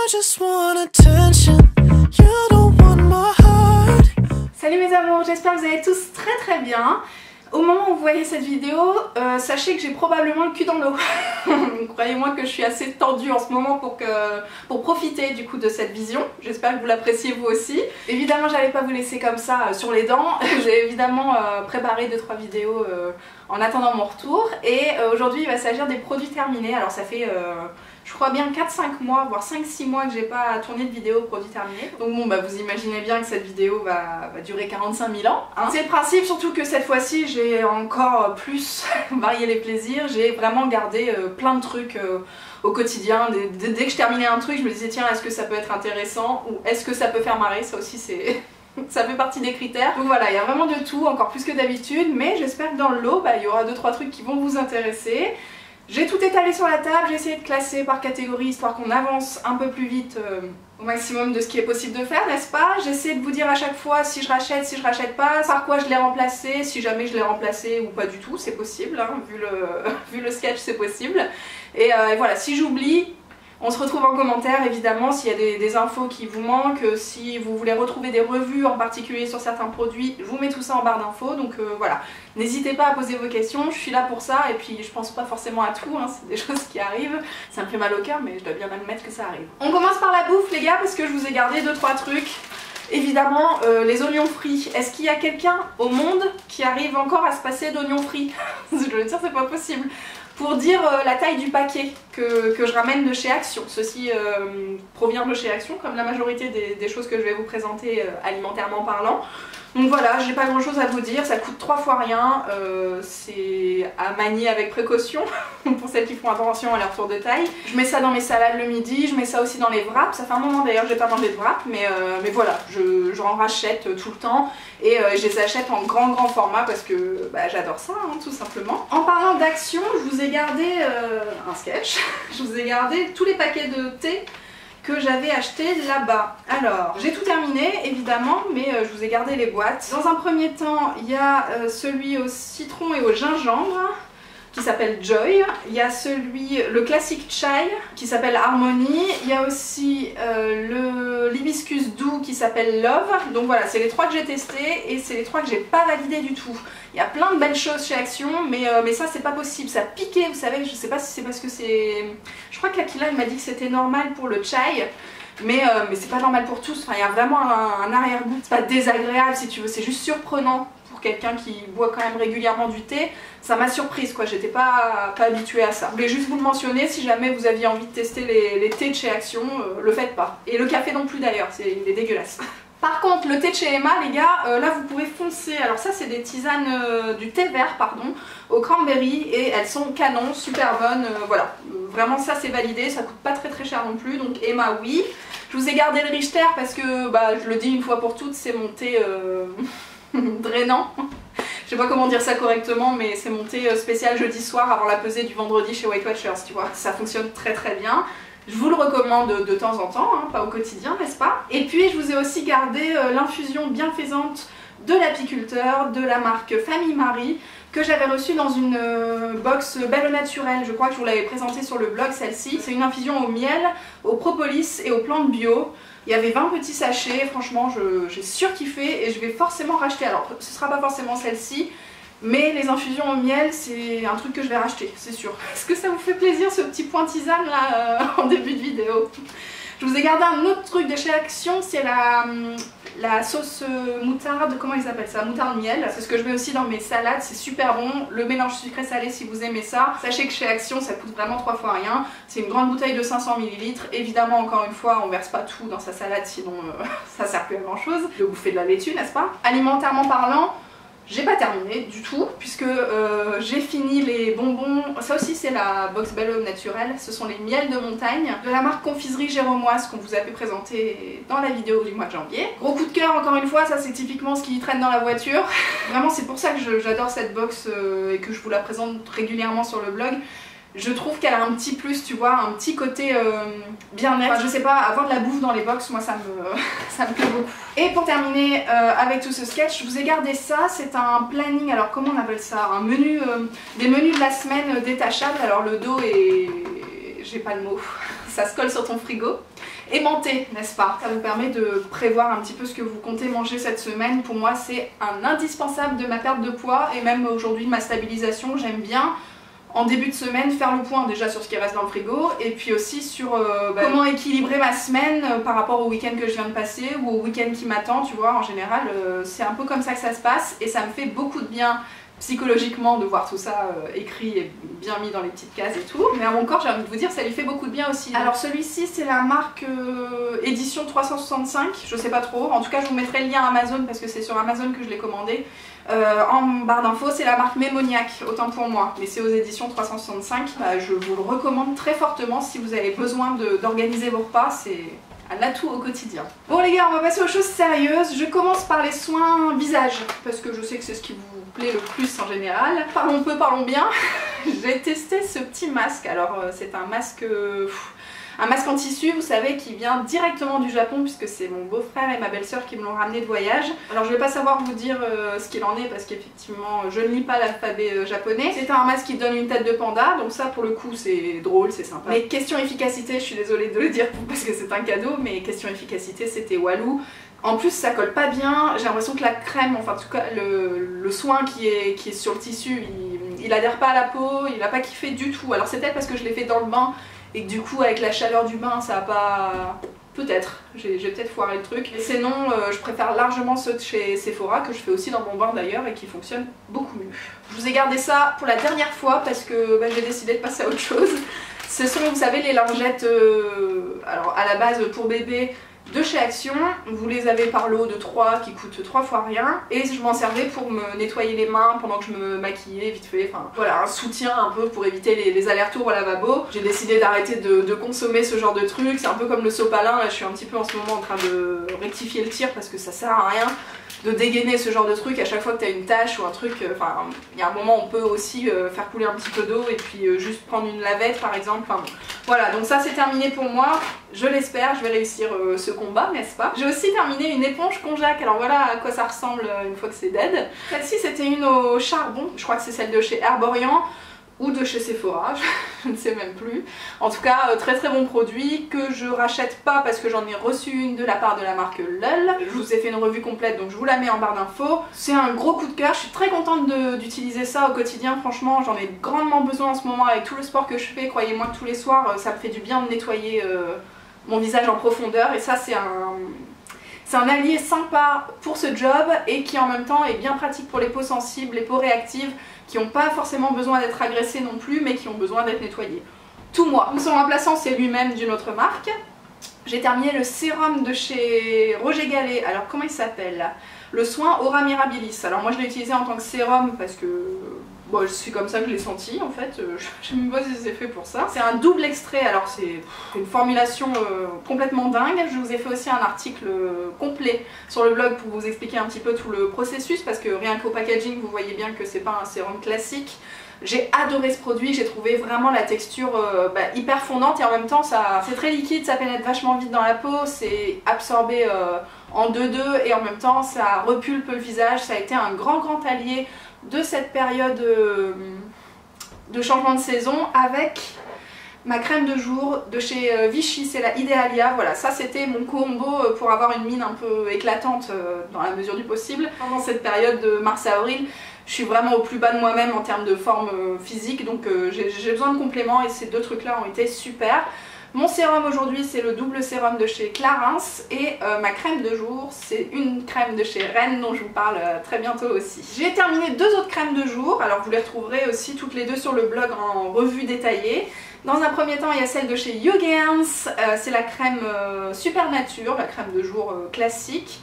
just want attention. You don't want my heart. Salut mes amours, j'espère que vous allez tous très bien. Au moment où vous voyez cette vidéo, sachez que j'ai probablement le cul dans l'eau. Croyez-moi que je suis assez tendue en ce moment pour profiter du coup de cette vision. J'espère que vous l'appréciez vous aussi. Évidemment, j'allais pas vous laisser comme ça sur les dents. J'ai évidemment préparé 2-3 vidéos en attendant mon retour. Et aujourd'hui, il va s'agir des produits terminés. Alors ça fait... je crois bien 4-5 mois, voire 5-6 mois que j'ai pas tourné de vidéo produits terminés. Donc bon, bah vous imaginez bien que cette vidéo va durer 45 000 ans. Hein. C'est le principe, surtout que cette fois-ci, j'ai encore plus varié les plaisirs. J'ai vraiment gardé plein de trucs au quotidien. Dès que je terminais un truc, je me disais tiens, est-ce que ça peut être intéressant ou est-ce que ça peut faire marrer? Ça aussi, c'est... ça fait partie des critères. Donc voilà, il y a vraiment de tout, encore plus que d'habitude. Mais j'espère que dans le lot, bah, il y aura 2-3 trucs qui vont vous intéresser. J'ai tout étalé sur la table, j'ai essayé de classer par catégorie histoire qu'on avance un peu plus vite au maximum de ce qui est possible de faire, n'est-ce pas? J'essaie de vous dire à chaque fois si je rachète, si je rachète pas, par quoi je l'ai remplacé, si jamais je l'ai remplacé ou pas du tout, c'est possible, hein, vu le sketch c'est possible. Et voilà, si j'oublie, on se retrouve en commentaire évidemment s'il y a des infos qui vous manquent, si vous voulez retrouver des revues en particulier sur certains produits, je vous mets tout ça en barre d'infos, donc voilà. N'hésitez pas à poser vos questions, je suis là pour ça et puis je pense pas forcément à tout, hein, c'est des choses qui arrivent, ça me fait mal au cœur mais je dois bien admettre que ça arrive. On commence par la bouffe les gars parce que je vous ai gardé 2-3 trucs. Évidemment, les oignons frits. Est-ce qu'il y a quelqu'un au monde qui arrive encore à se passer d'oignons frits? Je veux dire, c'est pas possible. Pour dire la taille du paquet que je ramène de chez Action. Ceci provient de chez Action, comme la majorité des choses que je vais vous présenter alimentairement parlant. Donc voilà, j'ai pas grand chose à vous dire, ça coûte 3 fois rien, c'est à manier avec précaution pour celles qui font attention à leur tour de taille. Je mets ça dans mes salades le midi, je mets ça aussi dans les wraps, ça fait un moment d'ailleurs que j'ai pas mangé de wraps, mais voilà, j'en rachète tout le temps et je les achète en grand format parce que bah, j'adore ça, hein, tout simplement. En parlant d'Action, je vous ai gardé un sketch, je vous ai gardé tous les paquets de thé que j'avais acheté là-bas. Alors, j'ai tout terminé évidemment, mais je vous ai gardé les boîtes. Dans un premier temps, il y a celui au citron et au gingembre qui s'appelle Joy. Il y a le classique chai qui s'appelle Harmony. Il y a aussi l'hibiscus doux qui s'appelle Love. Donc voilà, c'est les 3 que j'ai testés et c'est les 3 que j'ai pas validé du tout. Il y a plein de belles choses chez Action, mais ça c'est pas possible, ça piquait, vous savez, je sais pas si c'est parce que c'est... Je crois que l'Aquila il m'a dit que c'était normal pour le chai, mais c'est pas normal pour tous, enfin il y a vraiment un arrière-goût, c'est pas désagréable si tu veux, c'est juste surprenant pour quelqu'un qui boit quand même régulièrement du thé. Ça m'a surprise quoi, j'étais pas habituée à ça. Je voulais juste vous le mentionner, si jamais vous aviez envie de tester les thés de chez Action, le faites pas. Et le café non plus d'ailleurs, il est dégueulasse. Par contre, le thé de chez Emma, les gars, là vous pouvez foncer. Alors ça c'est des tisanes, du thé vert pardon, au cranberry et elles sont canon, super bonnes, voilà. Vraiment ça c'est validé, ça coûte pas très cher non plus, donc Emma oui. Je vous ai gardé le Richter parce que, bah je le dis une fois pour toutes, c'est mon thé drainant. Je sais pas comment dire ça correctement, mais c'est mon thé spécial jeudi soir avant la pesée du vendredi chez Weight Watchers, tu vois. Ça fonctionne très bien. Je vous le recommande de temps en temps, hein, pas au quotidien, n'est-ce pas? Et puis je vous ai aussi gardé l'infusion bienfaisante de l'apiculteur de la marque Famille Marie que j'avais reçue dans une box Belle au naturel. Je crois que je vous l'avais présentée sur le blog celle-ci. C'est une infusion au miel, au propolis et aux plantes bio. Il y avait 20 petits sachets, franchement j'ai surkiffé et je vais forcément racheter. Alors ce sera pas forcément celle-ci, mais les infusions au miel, c'est un truc que je vais racheter, c'est sûr. Est-ce que ça vous fait plaisir ce petit point tisane là en début de vidéo? Je vous ai gardé un autre truc de chez Action, c'est la sauce moutarde, comment ils appellent ça? Moutarde miel. C'est ce que je mets aussi dans mes salades, c'est super bon. Le mélange sucré-salé si vous aimez ça. Sachez que chez Action ça coûte vraiment 3 fois rien. C'est une grande bouteille de 500 ml. Évidemment encore une fois on verse pas tout dans sa salade sinon ça sert plus à grand chose. De bouffer de la laitue, n'est-ce pas? Alimentairement parlant, j'ai pas terminé du tout puisque j'ai fini les bonbons, ça aussi c'est la box Belle au naturel, ce sont les miels de montagne de la marque Confiserie Géromoise qu'on vous avait présenté dans la vidéo du mois de janvier. Gros coup de cœur encore une fois, ça c'est typiquement ce qui traîne dans la voiture. Vraiment c'est pour ça que j'adore cette box et que je vous la présente régulièrement sur le blog. Je trouve qu'elle a un petit plus, tu vois, un petit côté bien-être. Enfin, je sais pas, avoir de la bouffe dans les box, moi ça me plaît beaucoup. Et pour terminer avec tout ce sketch, je vous ai gardé ça, c'est un planning, alors comment on appelle ça? Un menu, des menus de la semaine détachables. Alors le dos est... j'ai pas le mot. ça se colle sur ton frigo. Aimanté, n'est-ce pas? Ça vous permet de prévoir un petit peu ce que vous comptez manger cette semaine. Pour moi c'est un indispensable de ma perte de poids et même aujourd'hui de ma stabilisation. J'aime bien en début de semaine faire le point déjà sur ce qui reste dans le frigo et puis aussi sur comment équilibrer ma semaine par rapport au week-end que je viens de passer ou au week-end qui m'attend, tu vois. En général c'est un peu comme ça que ça se passe et ça me fait beaucoup de bien psychologiquement de voir tout ça écrit et bien mis dans les petites cases et tout, mais à mon corps j'ai envie de vous dire ça lui fait beaucoup de bien aussi. Alors celui-ci c'est la marque édition 365, je sais pas trop, en tout cas je vous mettrai le lien Amazon parce que c'est sur Amazon que je l'ai commandé. En barre d'infos c'est la marque Mémoniac, autant pour moi, mais c'est aux éditions 365, je vous le recommande très fortement si vous avez besoin d'organiser vos repas, c'est un atout au quotidien. Bon les gars, on va passer aux choses sérieuses. Je commence par les soins visage, parce que je sais que c'est ce qui vous plaît le plus en général. Parlons peu, parlons bien. J'ai testé ce petit masque. Alors c'est un masque en tissu, vous savez, qui vient directement du Japon puisque c'est mon beau-frère et ma belle-sœur qui me l'ont ramené de voyage. Alors je vais pas savoir vous dire ce qu'il en est parce qu'effectivement je ne lis pas l'alphabet japonais. C'est un masque qui donne une tête de panda, donc ça pour le coup c'est drôle, c'est sympa. Mais question efficacité, je suis désolée de le dire parce que c'est un cadeau, mais question efficacité c'était Walou. En plus ça colle pas bien, j'ai l'impression que la crème, enfin en tout cas le soin qui est sur le tissu, il adhère pas à la peau, il a pas kiffé du tout. Alors c'est peut-être parce que je l'ai fait dans le bain et que du coup avec la chaleur du bain ça a pas... Peut-être, j'ai peut-être foiré le truc. Et sinon je préfère largement ceux de chez Sephora que je fais aussi dans mon bain d'ailleurs et qui fonctionnent beaucoup mieux. Je vous ai gardé ça pour la dernière fois parce que j'ai décidé de passer à autre chose. Ce sont, vous savez, les lingettes alors à la base pour bébé de chez Action, vous les avez par lot de 3 qui coûtent 3 fois rien et je m'en servais pour me nettoyer les mains pendant que je me maquillais vite fait, enfin voilà, un soutien un peu pour éviter les allers-retours au lavabo. J'ai décidé d'arrêter de consommer ce genre de trucs, c'est un peu comme le sopalin, là je suis un petit peu en ce moment en train de rectifier le tir parce que ça sert à rien de dégainer ce genre de truc à chaque fois que t'as une tache ou un truc, enfin il y a un moment on peut aussi faire couler un petit peu d'eau et puis juste prendre une lavette par exemple, enfin bon. Voilà, donc ça c'est terminé pour moi, je l'espère, je vais réussir ce combat, n'est-ce pas? J'ai aussi terminé une éponge Konjac, alors voilà à quoi ça ressemble une fois que c'est dead. Celle-ci c'était une au charbon, je crois que c'est celle de chez Herborian ou de chez Sephora, je ne sais même plus. En tout cas, très très bon produit que je rachète pas parce que j'en ai reçu une de la part de la marque LOL. Je vous ai fait une revue complète donc je vous la mets en barre d'infos. C'est un gros coup de cœur, je suis très contente d'utiliser ça au quotidien, franchement j'en ai grandement besoin en ce moment avec tout le sport que je fais, croyez-moi que tous les soirs ça me fait du bien de nettoyer mon visage en profondeur et ça c'est un allié sympa pour ce job et qui en même temps est bien pratique pour les peaux sensibles, les peaux réactives, qui n'ont pas forcément besoin d'être agressées non plus, mais qui ont besoin d'être nettoyées. Tout moi. Son remplaçant c'est lui-même d'une autre marque. J'ai terminé le sérum de chez Roger Gallet. Alors comment il s'appelle? Le soin Aura Mirabilis. Alors moi je l'ai utilisé en tant que sérum parce que bon, c'est comme ça que je l'ai senti en fait, je me pose des effets pour ça. C'est un double extrait, alors c'est une formulation complètement dingue. Je vous ai fait aussi un article complet sur le blog pour vous expliquer un petit peu tout le processus parce que rien qu'au packaging vous voyez bien que c'est pas un sérum classique. J'ai adoré ce produit, j'ai trouvé vraiment la texture hyper fondante et en même temps c'est très liquide, ça pénètre vachement vite dans la peau, c'est absorbé en 2-2 et en même temps ça repulpe le visage. Ça a été un grand allié de cette période de changement de saison avec ma crème de jour de chez Vichy, c'est la Idealia. Voilà, ça c'était mon combo pour avoir une mine un peu éclatante dans la mesure du possible. Pendant cette période de mars à avril, je suis vraiment au plus bas de moi-même en termes de forme physique, donc j'ai besoin de compléments et ces deux trucs-là ont été super. Mon sérum aujourd'hui c'est le double sérum de chez Clarins et ma crème de jour c'est une crème de chez Rennes dont je vous parle très bientôt aussi. J'ai terminé deux autres crèmes de jour, alors vous les retrouverez aussi toutes les deux sur le blog en revue détaillée. Dans un premier temps il y a celle de chez Yogerns, c'est la crème Super Nature, la crème de jour classique,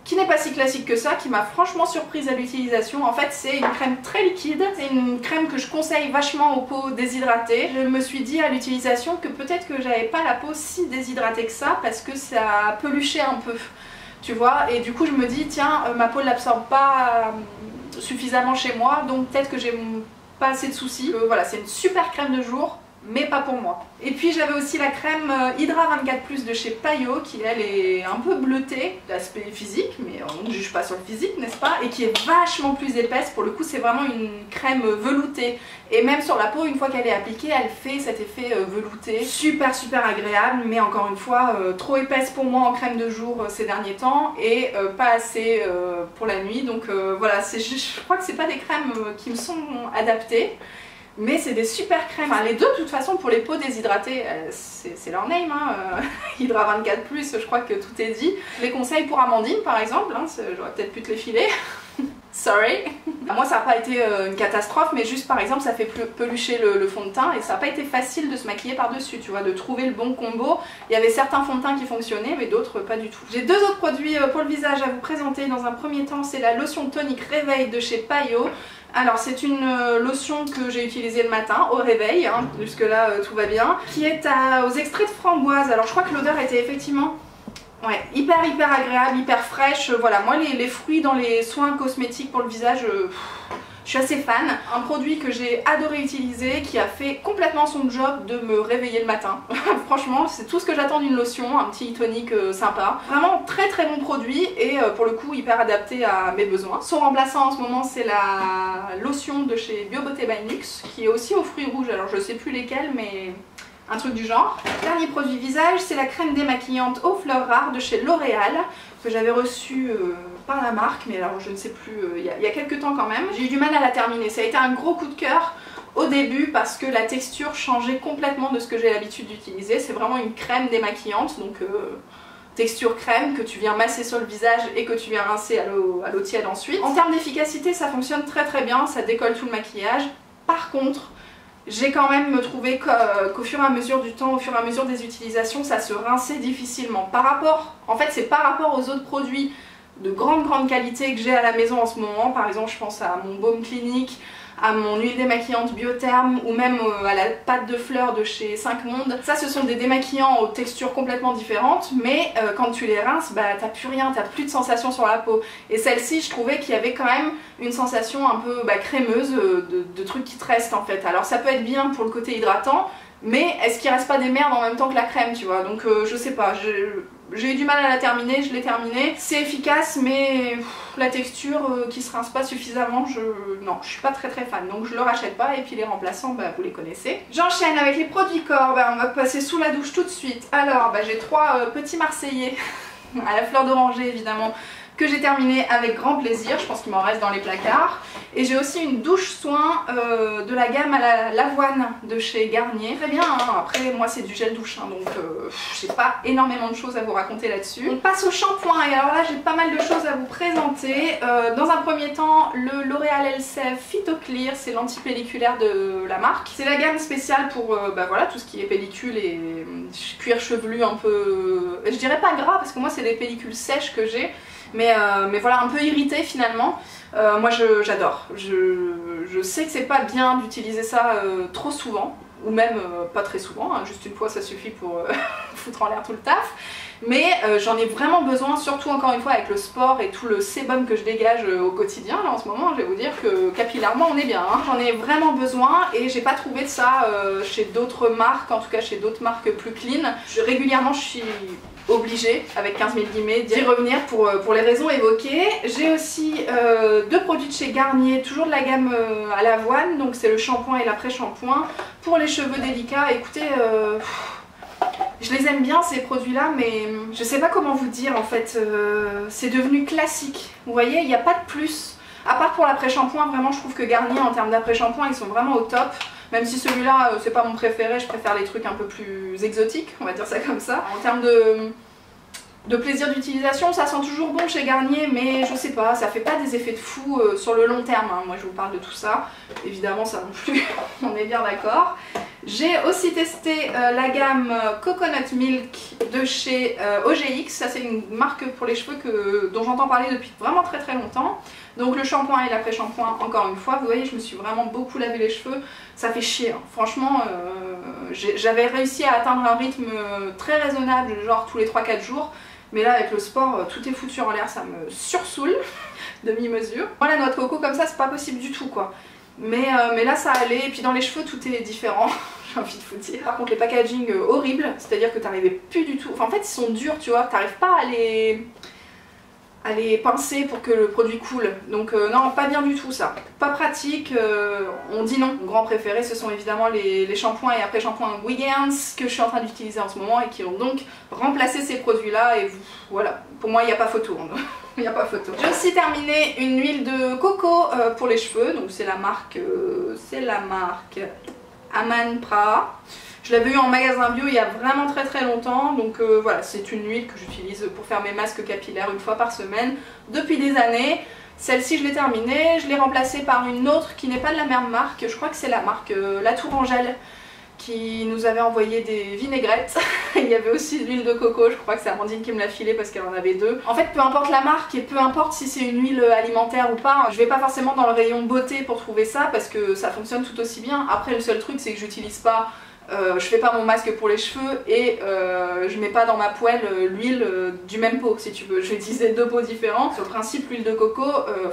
qui n'est pas si classique que ça, qui m'a franchement surprise à l'utilisation. En fait c'est une crème très liquide, c'est une crème que je conseille vachement aux peaux déshydratées. Je me suis dit à l'utilisation que peut-être que j'avais pas la peau si déshydratée que ça parce que ça peluchait un peu, tu vois, et du coup je me dis tiens ma peau ne l'absorbe pas suffisamment chez moi donc peut-être que j'ai pas assez de soucis. Voilà, c'est une super crème de jour, mais pas pour moi. Et puis j'avais aussi la crème Hydra 24+ de chez Payo, qui elle est un peu bleutée d'aspect physique, mais on ne juge pas sur le physique, n'est-ce pas, et qui est vachement plus épaisse. Pour le coup c'est vraiment une crème veloutée, et même sur la peau, une fois qu'elle est appliquée, elle fait cet effet velouté, super agréable, mais encore une fois trop épaisse pour moi en crème de jour ces derniers temps, et pas assez pour la nuit. Donc voilà, je crois que c'est pas des crèmes qui me sont adaptées. Mais c'est des super crèmes. Enfin, les deux, de toute façon, pour les peaux déshydratées, c'est leur name, hein. Hydra 24+, je crois que tout est dit. Je les conseille pour Amandine, par exemple, hein, j'aurais peut-être pu te les filer. Sorry. Moi, ça n'a pas été une catastrophe, mais juste, par exemple, ça fait pelucher le fond de teint, et ça n'a pas été facile de se maquiller par-dessus, tu vois, de trouver le bon combo. Il y avait certains fonds de teint qui fonctionnaient, mais d'autres pas du tout. J'ai deux autres produits pour le visage à vous présenter. Dans un premier temps, c'est la lotion tonique réveil de chez Payo. Alors c'est une lotion que j'ai utilisée le matin au réveil, hein, jusque là tout va bien, qui est aux extraits de framboise. Alors je crois que l'odeur était effectivement hyper agréable, hyper fraîche. Voilà, moi les fruits dans les soins cosmétiques pour le visage, je suis assez fan. Un produit que j'ai adoré utiliser, qui a fait complètement son job de me réveiller le matin. Franchement, c'est tout ce que j'attends d'une lotion, un petit tonique sympa. Vraiment très bon produit, et pour le coup hyper adapté à mes besoins. Son remplaçant en ce moment, c'est la lotion de chez Bio Beauté by Nux, qui est aussi aux fruits rouges. Alors je sais plus lesquels, mais un truc du genre. Dernier produit visage, c'est la crème démaquillante aux fleurs rares de chez L'Oréal, que j'avais reçue par la marque, mais alors je ne sais plus, il y a quelques temps quand même. J'ai eu du mal à la terminer, ça a été un gros coup de cœur au début parce que la texture changeait complètement de ce que j'ai l'habitude d'utiliser. C'est vraiment une crème démaquillante, donc texture crème que tu viens masser sur le visage et que tu viens rincer à l'eau tiède ensuite. En termes d'efficacité, ça fonctionne très bien, ça décolle tout le maquillage. Par contre, j'ai quand même trouvé qu'au fur et à mesure du temps, au fur et à mesure des utilisations, ça se rinçait difficilement. En fait, c'est par rapport aux autres produits de grande qualité que j'ai à la maison en ce moment. Par exemple, je pense à mon baume clinique, à mon huile démaquillante Biotherme, ou même à la pâte de fleurs de chez 5 Mondes. Ça, ce sont des démaquillants aux textures complètement différentes, mais quand tu les rinces, bah t'as plus rien, t'as plus de sensation sur la peau. Et celle-ci, je trouvais qu'il y avait quand même une sensation un peu crémeuse, de trucs qui te restent en fait. Alors ça peut être bien pour le côté hydratant, mais est-ce qu'il reste pas des merdes en même temps que la crème, tu vois? Donc je sais pas, j'ai eu du mal à la terminer, je l'ai terminée. C'est efficace, mais la texture qui se rince pas suffisamment, non, je suis pas très fan, donc je le rachète pas. Et puis les remplaçants, bah, vous les connaissez. J'enchaîne avec les produits corps, bah, on va passer sous la douche tout de suite. Alors, bah, j'ai trois petits Marseillais, à la fleur d'oranger évidemment, que j'ai terminé avec grand plaisir. Je pense qu'il m'en reste dans les placards. Et j'ai aussi une douche soin de la gamme à l'avoine de chez Garnier. Très bien, hein. Après moi c'est du gel douche, hein, donc j'ai pas énormément de choses à vous raconter là-dessus. On passe au shampoing, et alors là j'ai pas mal de choses à vous présenter. Dans un premier temps, le L'Oréal Elseve Phyto Clear, c'est l'antipelliculaire de la marque. C'est la gamme spéciale pour bah, voilà, tout ce qui est pellicule et cuir chevelu un peu... Je dirais pas gras, parce que moi c'est des pellicules sèches que j'ai. Mais voilà, un peu irrité finalement. Moi j'adore. Je sais que c'est pas bien d'utiliser ça trop souvent, ou même pas très souvent, hein, juste une fois ça suffit pour foutre en l'air tout le taf. Mais j'en ai vraiment besoin, surtout encore une fois avec le sport et tout le sébum que je dégage au quotidien. Là en ce moment, je vais vous dire que capillairement on est bien, hein. J'en ai vraiment besoin, et j'ai pas trouvé de ça chez d'autres marques, en tout cas chez d'autres marques plus clean. Régulièrement je suis obligée, avec 15 000 guillemets, d'y revenir pour les raisons évoquées. J'ai aussi deux produits de chez Garnier, toujours de la gamme à l'avoine, donc c'est le shampoing et l'après-shampoing. Pour les cheveux délicats, écoutez, je les aime bien ces produits-là, mais je sais pas comment vous dire en fait, c'est devenu classique. Vous voyez, il n'y a pas de plus. À part pour l'après-shampoing, vraiment je trouve que Garnier en termes d'après-shampoing, ils sont vraiment au top. Même si celui-là, c'est pas mon préféré, je préfère les trucs un peu plus exotiques, on va dire ça comme ça. En termes de plaisir d'utilisation, ça sent toujours bon chez Garnier, mais je sais pas, ça fait pas des effets de fou sur le long terme, hein. Moi je vous parle de tout ça, évidemment ça non plus, on est bien d'accord. J'ai aussi testé la gamme Coconut Milk de chez OGX. Ça c'est une marque pour les cheveux dont j'entends parler depuis vraiment très longtemps. Donc le shampoing et l'après-shampoing, encore une fois, vous voyez, je me suis vraiment beaucoup lavé les cheveux. Ça fait chier, hein. Franchement, j'avais réussi à atteindre un rythme très raisonnable, genre tous les 3-4 jours. Mais là avec le sport, tout est foutu en l'air, ça me sursoule, demi-mesure. Moi la noix de coco comme ça, c'est pas possible du tout quoi. Mais là ça allait, et puis dans les cheveux tout est différent. j'ai envie de vous dire. Par contre les packaging horribles, c'est-à-dire que t'arrivais plus du tout, enfin en fait ils sont durs tu vois, t'arrives pas à les pincer pour que le produit coule. Donc non, pas bien du tout ça. Pas pratique, on dit non. Mon grand préféré ce sont évidemment les shampoings et après-shampoings Wiggins que je suis en train d'utiliser en ce moment et qui ont donc remplacé ces produits-là et voilà, pour moi il n'y a pas photo. Il n'y a pas photo. J'ai aussi terminé une huile de coco pour les cheveux, donc c'est la marque Amanpra. Je l'avais eu en magasin bio il y a vraiment très longtemps, donc voilà, c'est une huile que j'utilise pour faire mes masques capillaires une fois par semaine depuis des années. Celle-ci je l'ai terminée, je l'ai remplacée par une autre qui n'est pas de la même marque, je crois que c'est la marque La Tour Angèle qui nous avait envoyé des vinaigrettes. Il y avait aussi de l'huile de coco, je crois que c'est Amandine qui me l'a filé parce qu'elle en avait deux. En fait peu importe la marque et peu importe si c'est une huile alimentaire ou pas, je vais pas forcément dans le rayon beauté pour trouver ça parce que ça fonctionne tout aussi bien. Après le seul truc c'est que j'utilise pas je fais pas mon masque pour les cheveux et je mets pas dans ma poêle l'huile du même pot si tu veux. Je vais utiliser deux pots différents. Sur le principe, l'huile de coco,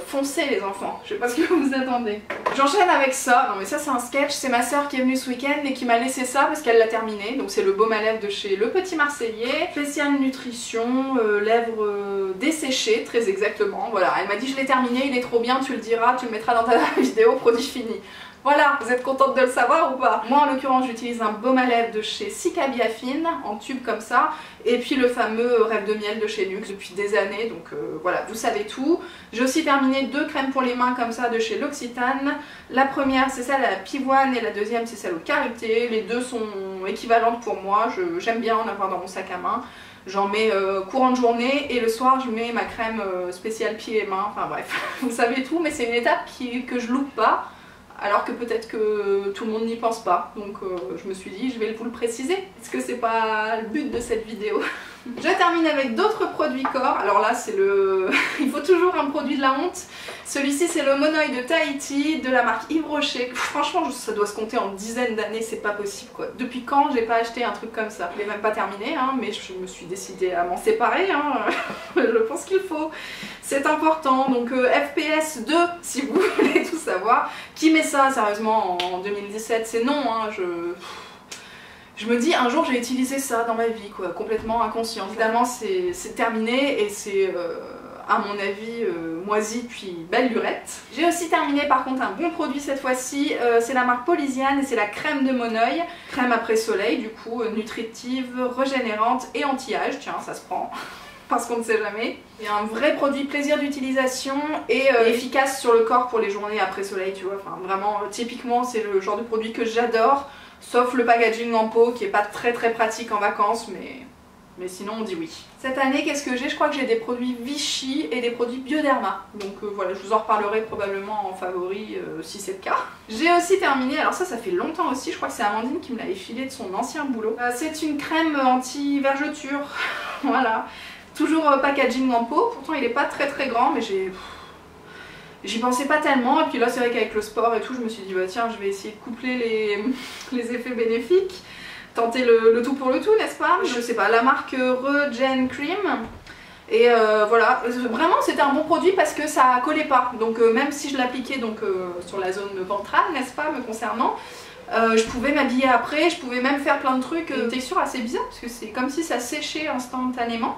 foncez les enfants. Je sais pas ce que vous attendez. J'enchaîne avec ça. Non mais ça c'est un sketch. C'est ma soeur qui est venue ce week-end et qui m'a laissé ça parce qu'elle l'a terminé. Donc c'est le baume à lèvres de chez Le Petit Marseillais. Spécial nutrition, lèvres desséchées, très exactement. Voilà, elle m'a dit je l'ai terminé, il est trop bien, tu le diras, tu le mettras dans ta vidéo, produit fini. Voilà, vous êtes contente de le savoir ou pas? Moi en l'occurrence j'utilise un baume à lèvres de chez Sika Biafine en tube comme ça et puis le fameux Rêve de miel de chez Nuxe depuis des années, donc voilà, vous savez tout. J'ai aussi terminé deux crèmes pour les mains comme ça de chez L'Occitane. La première c'est celle à la pivoine et la deuxième c'est celle au karité. Les deux sont équivalentes pour moi, j'aime bien en avoir dans mon sac à main. J'en mets courant de journée et le soir je mets ma crème spéciale pieds et mains, enfin bref, vous savez tout, mais c'est une étape que je loupe pas. Alors que peut-être que tout le monde n'y pense pas, donc je me suis dit je vais vous le préciser, parce que c'est pas le but de cette vidéo. Je termine avec d'autres produits corps, alors là c'est le... il faut toujours un produit de la honte. Celui-ci c'est le Monoï de Tahiti, de la marque Yves Rocher. Franchement ça doit se compter en dizaines d'années, c'est pas possible quoi. Depuis quand j'ai pas acheté un truc comme ça? Je l'ai même pas terminé, hein, mais je me suis décidée à m'en séparer, hein. Je pense qu'il faut. C'est important, donc FPS 2 si vous voulez tout savoir. Qui met ça sérieusement en 2017? C'est non, hein, je me dis un jour j'ai utilisé ça dans ma vie, quoi, complètement inconscient. Évidemment c'est terminé et c'est à mon avis moisi puis belle lurette. J'ai aussi terminé par contre un bon produit cette fois-ci, c'est la marque Polysiane et c'est la crème de Monoï. Crème après soleil du coup, nutritive, régénérante et anti-âge, tiens ça se prend. Parce qu'on ne sait jamais. C'est un vrai produit plaisir d'utilisation et efficace sur le corps pour les journées après soleil, tu vois. Enfin vraiment, typiquement c'est le genre de produit que j'adore, sauf le packaging en pot qui est pas très pratique en vacances, mais sinon on dit oui. Cette année qu'est-ce que j'ai? Je crois que j'ai des produits Vichy et des produits Bioderma. Donc voilà, je vous en reparlerai probablement en favori si c'est le cas. J'ai aussi terminé, alors ça fait longtemps aussi, je crois que c'est Amandine qui me l'avait filé de son ancien boulot. C'est une crème anti-vergeture, voilà. Toujours packaging en pot, pourtant il est pas très grand, mais j'y pensais pas tellement. Et puis là c'est vrai qu'avec le sport et tout, je me suis dit bah tiens je vais essayer de coupler les effets bénéfiques, tenter le tout pour le tout, n'est-ce pas? Je sais pas, la marque Regen Cream. Et voilà, vraiment c'était un bon produit parce que ça collait pas, donc même si je l'appliquais donc sur la zone ventrale, n'est-ce pas, me concernant, je pouvais m'habiller après, je pouvais même faire plein de trucs, une texture assez bizarre parce que c'est comme si ça séchait instantanément.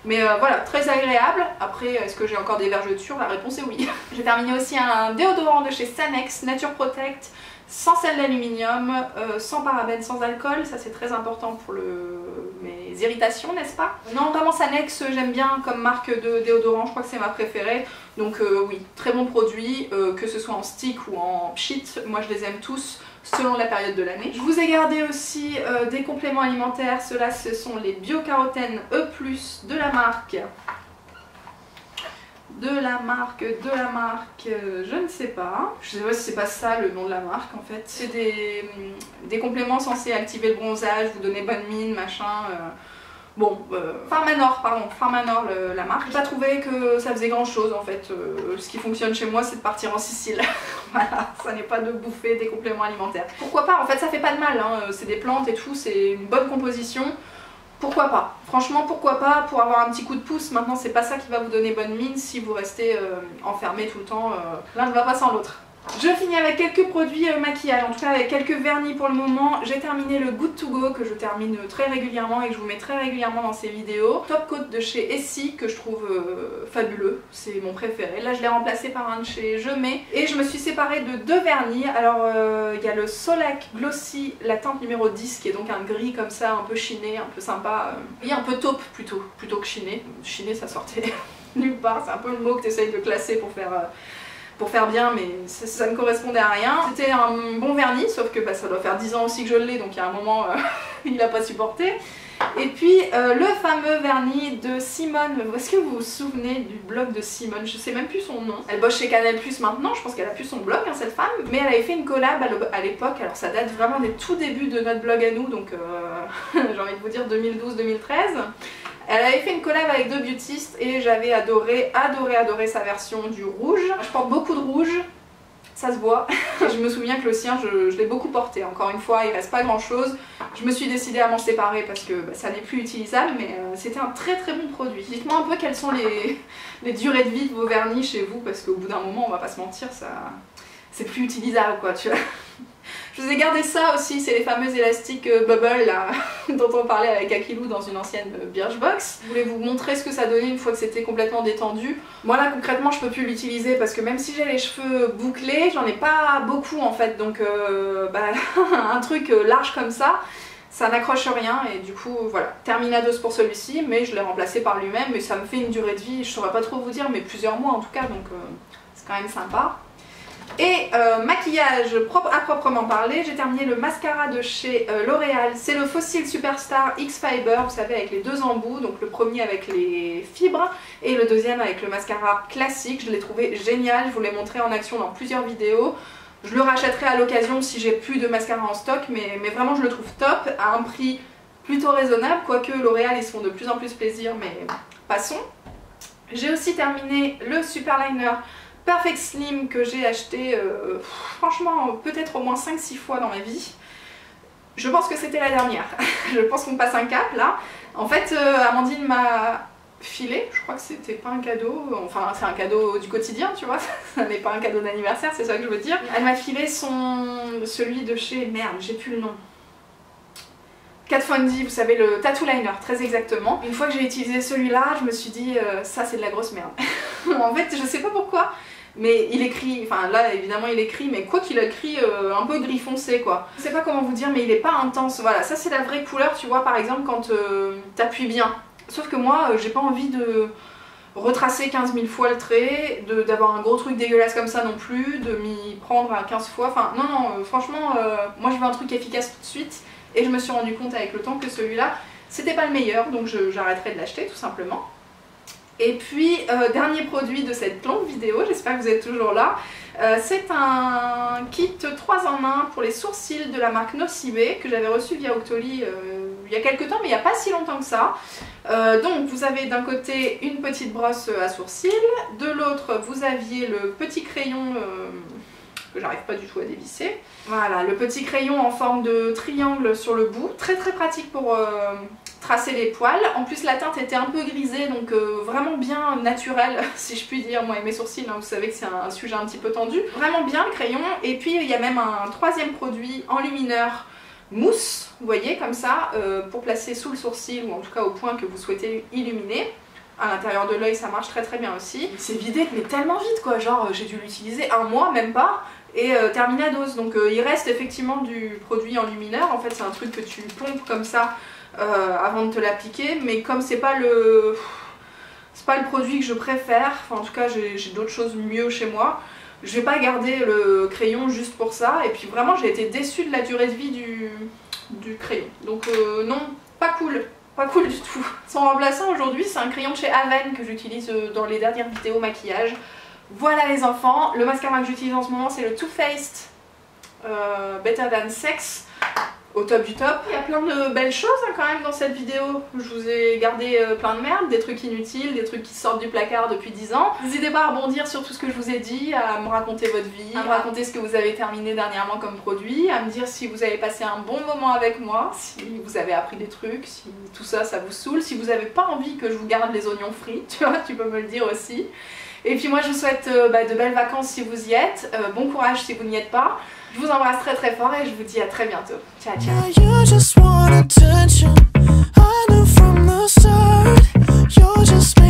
Mais voilà, très agréable. Après, est-ce que j'ai encore des vergetures? La réponse est oui. J'ai terminé aussi un déodorant de chez Sanex, Nature Protect, sans sel d'aluminium, sans parabènes, sans alcool. Ça c'est très important pour mes irritations, n'est-ce pas? Non, vraiment Sanex, j'aime bien comme marque de déodorant, je crois que c'est ma préférée. Donc oui, très bon produit, que ce soit en stick ou en sheet, moi je les aime tous. Selon la période de l'année. Je vous ai gardé aussi des compléments alimentaires, ceux-là ce sont les biocarotènes E+, de la marque, je ne sais pas, je sais pas si c'est pas ça le nom de la marque en fait. C'est des compléments censés activer le bronzage, vous donner bonne mine, machin. Bon, Pharmanor, pardon, Pharmanor la marque. J'ai pas trouvé que ça faisait grand chose en fait. Ce qui fonctionne chez moi c'est de partir en Sicile. Voilà, ça n'est pas de bouffer des compléments alimentaires. Pourquoi pas, en fait ça fait pas de mal, hein. C'est des plantes et tout, c'est une bonne composition. Pourquoi pas? Franchement pourquoi pas, pour avoir un petit coup de pouce. Maintenant c'est pas ça qui va vous donner bonne mine si vous restez enfermé tout le temps. L'un ne va pas sans l'autre. Je finis avec quelques produits maquillage, en tout cas avec quelques vernis pour le moment. J'ai terminé le Good To Go que je termine très régulièrement et que je vous mets très régulièrement dans ces vidéos. Top Coat de chez Essie que je trouve fabuleux, c'est mon préféré. Là je l'ai remplacé par un de chez Je Mets et je me suis séparée de deux vernis. Alors il y a le Solac Glossy, la teinte numéro 10 qui est donc un gris comme ça, un peu chiné, un peu sympa. Il y a un peu taupe plutôt que chiné. Chiné ça sortait nulle part, c'est un peu le mot que tu essayes de classer pour faire bien, mais ça ne correspondait à rien. C'était un bon vernis, sauf que bah, ça doit faire 10 ans aussi que je l'ai, donc il y a un moment il n'a pas supporté. Et puis le fameux vernis de Simone, est-ce que vous vous souvenez du blog de Simone? Je sais même plus son nom. Elle bosse chez Canal+ maintenant, je pense qu'elle a plus son blog hein, cette femme, mais elle avait fait une collab à l'époque, alors ça date vraiment des tout débuts de notre blog à nous, donc j'ai envie de vous dire 2012-2013. Elle avait fait une collab avec deux beautistes et j'avais adoré sa version du rouge. Je porte beaucoup de rouge, ça se voit. Et je me souviens que le sien, je l'ai beaucoup porté. Encore une fois, il reste pas grand chose. Je me suis décidée à m'en séparer parce que bah, ça n'est plus utilisable, mais c'était un très bon produit. Dites-moi un peu quelles sont les durées de vie de vos vernis chez vous, parce qu'au bout d'un moment, on va pas se mentir, c'est plus utilisable quoi, tu vois. Je vous ai gardé ça aussi, c'est les fameux élastiques bubble là, dont on parlait avec Akilou dans une ancienne Birchbox. Je voulais vous montrer ce que ça donnait une fois que c'était complètement détendu. Moi là concrètement je peux plus l'utiliser parce que même si j'ai les cheveux bouclés, j'en ai pas beaucoup en fait, donc un truc large comme ça, ça n'accroche rien et du coup voilà, terminados pour celui-ci, mais je l'ai remplacé par lui-même, mais ça me fait une durée de vie, je saurais pas trop vous dire, mais plusieurs mois en tout cas, donc c'est quand même sympa. Et maquillage à proprement parler, j'ai terminé le mascara de chez L'Oréal. C'est le Fossil Superstar X Fiber, vous savez, avec les deux embouts. Donc le premier avec les fibres et le deuxième avec le mascara classique. Je l'ai trouvé génial, je vous l'ai montré en action dans plusieurs vidéos. Je le rachèterai à l'occasion si j'ai plus de mascara en stock, mais vraiment je le trouve top, à un prix plutôt raisonnable, quoique L'Oréal ils se font de plus en plus plaisir, mais passons. J'ai aussi terminé le Super Liner Perfect Slim que j'ai acheté franchement peut-être au moins 5-6 fois dans ma vie. Je pense que c'était la dernière. Je pense qu'on passe un cap là. En fait Amandine m'a filé, je crois que c'était pas un cadeau, enfin c'est un cadeau du quotidien tu vois, ça n'est pas un cadeau d'anniversaire, c'est ça que je veux dire. Elle m'a filé celui de chez, merde j'ai plus le nom, Kat Von D, vous savez, le Tattoo Liner, très exactement. Une fois que j'ai utilisé celui-là, je me suis dit ça c'est de la grosse merde. En fait je sais pas pourquoi, mais il écrit, enfin là évidemment il écrit, mais quoi qu'il a écrit un peu gris foncé quoi. Je sais pas comment vous dire, mais il est pas intense, voilà, ça c'est la vraie couleur tu vois, par exemple quand t'appuies bien. Sauf que moi j'ai pas envie de retracer 15 000 fois le trait, d'avoir un gros truc dégueulasse comme ça non plus, de m'y prendre à 15 fois, enfin non franchement moi je veux un truc efficace tout de suite. Et je me suis rendu compte avec le temps que celui-là c'était pas le meilleur, donc j'arrêterai de l'acheter tout simplement. Et puis dernier produit de cette longue vidéo, j'espère que vous êtes toujours là, c'est un kit 3 en 1 pour les sourcils de la marque Nocibe que j'avais reçu via Octoly il y a quelques temps, mais il n'y a pas si longtemps que ça. Donc vous avez d'un côté une petite brosse à sourcils, de l'autre vous aviez le petit crayon que j'arrive pas du tout à dévisser. Voilà, le petit crayon en forme de triangle sur le bout, très pratique pour tracer les poils. En plus la teinte était un peu grisée, donc vraiment bien naturelle si je puis dire. Moi et mes sourcils, hein, vous savez que c'est un sujet un petit peu tendu. Vraiment bien le crayon. Et puis il y a même un troisième produit enlumineur mousse, vous voyez, comme ça, pour placer sous le sourcil ou en tout cas au point que vous souhaitez illuminer. À l'intérieur de l'œil ça marche très bien aussi. C'est vidé mais tellement vite quoi, genre j'ai dû l'utiliser un mois, même pas, et terminados. Donc il reste effectivement du produit enlumineur, en fait c'est un truc que tu pompes comme ça avant de te l'appliquer, mais comme c'est pas le produit que je préfère, enfin en tout cas j'ai d'autres choses mieux chez moi, je vais pas garder le crayon juste pour ça, et puis vraiment j'ai été déçue de la durée de vie du crayon. Donc non, pas cool. Pas cool du tout. Son remplaçant aujourd'hui c'est un crayon de chez Aven que j'utilise dans les dernières vidéos maquillage. Voilà les enfants, le mascara que j'utilise en ce moment c'est le Too Faced Better Than Sex, au top du top. Il y a plein de belles choses hein, quand même dans cette vidéo. Je vous ai gardé plein de merde, des trucs inutiles, des trucs qui sortent du placard depuis 10 ans. N'hésitez pas à rebondir sur tout ce que je vous ai dit, à me raconter votre vie, à me raconter ce que vous avez terminé dernièrement comme produit, à me dire si vous avez passé un bon moment avec moi, si vous avez appris des trucs, si tout ça, ça vous saoule, si vous n'avez pas envie que je vous garde les oignons frits, tu vois, tu peux me le dire aussi. Et puis moi je vous souhaite de belles vacances si vous y êtes, bon courage si vous n'y êtes pas. Je vous embrasse très très fort et je vous dis à très bientôt. Ciao ciao. Now you just want attention. I knew from the start. You're just